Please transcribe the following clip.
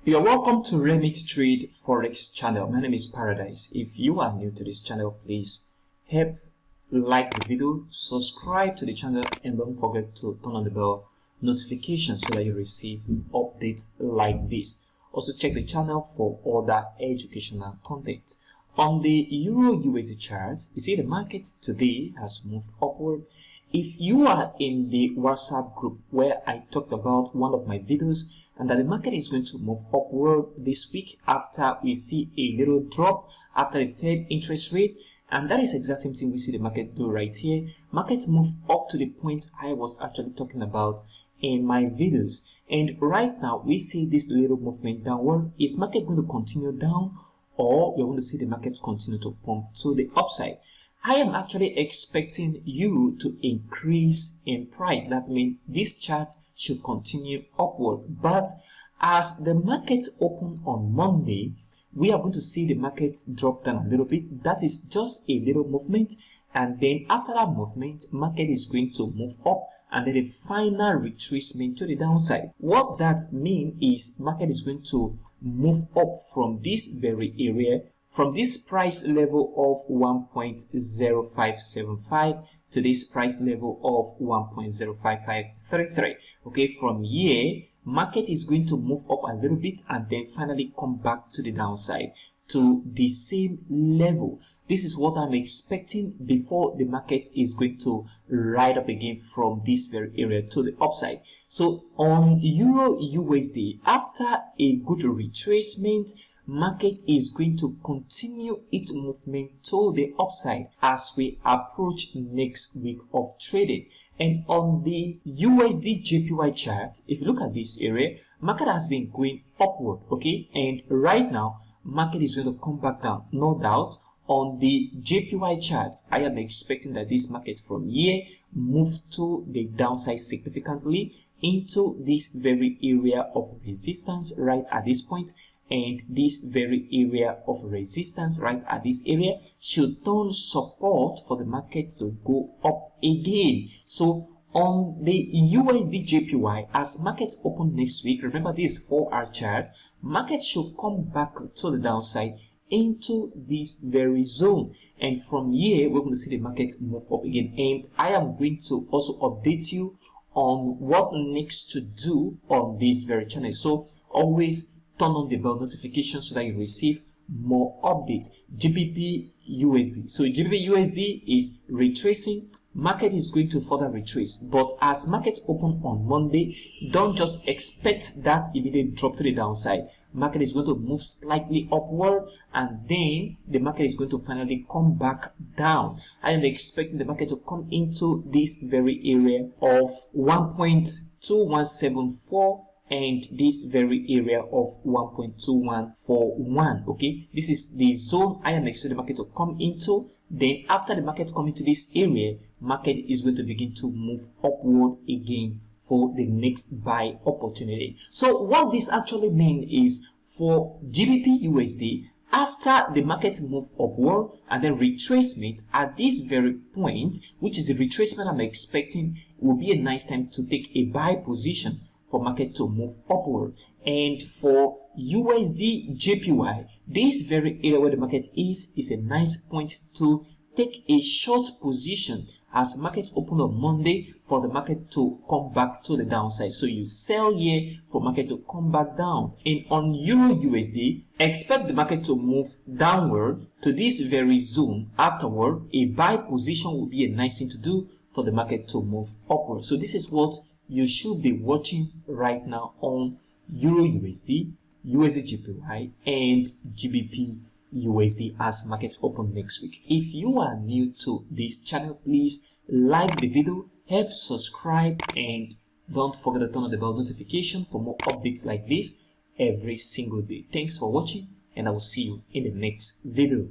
You're welcome to Remit Trade Forex channel. My name is Paradise. If you are new to this channel, please like the video, subscribe to the channel, and don't forget to turn on the bell notification so that you receive updates like this. Also check the channel for other educational content. On the Euro-USD chart, you see the market today has moved upward. If you are in the WhatsApp group where I talked about one of my videos and that the market is going to move upward this week after we see a little drop after the Fed interest rate, and that is the exact same thing we see the market do right here. Market move up to the point I was actually talking about in my videos, and right now we see this little movement downward. Is market going to continue down, or we're going to see the market continue to pump to the upside? I am actually expecting you to increase in price. That means this chart should continue upward. But as the market opened on Monday, we are going to see the market drop down a little bit. That is just a little movement. And then after that movement, market is going to move up and then a final retracement to the downside. What that means is market is going to move up from this very area, from this price level of 1.0575 to this price level of 1.05533. Okay, from here, market is going to move up a little bit and then finally come back to the downside to the same level. This is what I'm expecting before the market is going to ride up again from this very area to the upside. So on Euro-USD, after a good retracement, market is going to continue its movement to the upside as we approach next week of trading. And on the USDJPY chart, if you look at this area, market has been going upward, okay, and right now market is going to come back down, no doubt. On the JPY chart, I am expecting that this market from here move to the downside significantly into this very area of resistance right at this point, and this very area of resistance right at this area should turn support for the market to go up again. So on the USDJPY, as market open next week, remember this 4-hour chart, market should come back to the downside into this very zone, and from here we're going to see the market move up again. And I am going to also update you on what next to do on this very channel. So always turn on the bell notification so that you receive more updates. GBPUSD. So GBPUSD is retracing. Market is going to further retrace, but as market open on Monday, don't just expect that immediate drop to the downside. Market is going to move slightly upward and then the market is going to finally come back down. I am expecting the market to come into this very area of 1.2174 and this very area of 1.2141. okay, this is the zone I am expecting the market to come into. Then after the market come into this area, market is going to begin to move upward again for the next buy opportunity. So what this actually means is for GBPUSD, after the market move upward and then retracement at this very point, which is the retracement I'm expecting, will be a nice time to take a buy position for market to move upward. And for USDJPY, this very area where the market is a nice point to take a short position as market open on Monday for the market to come back to the downside. So you sell here for market to come back down. And on Euro-USD, expect the market to move downward to this very zone. Afterward, a buy position will be a nice thing to do for the market to move upward. So this is what you should be watching right now on Euro-USD, USDJPY, and GBPUSD as market open next week. If you are new to this channel, please like the video, help subscribe, and don't forget to turn on the bell notification for more updates like this every single day. Thanks for watching, and I will see you in the next video.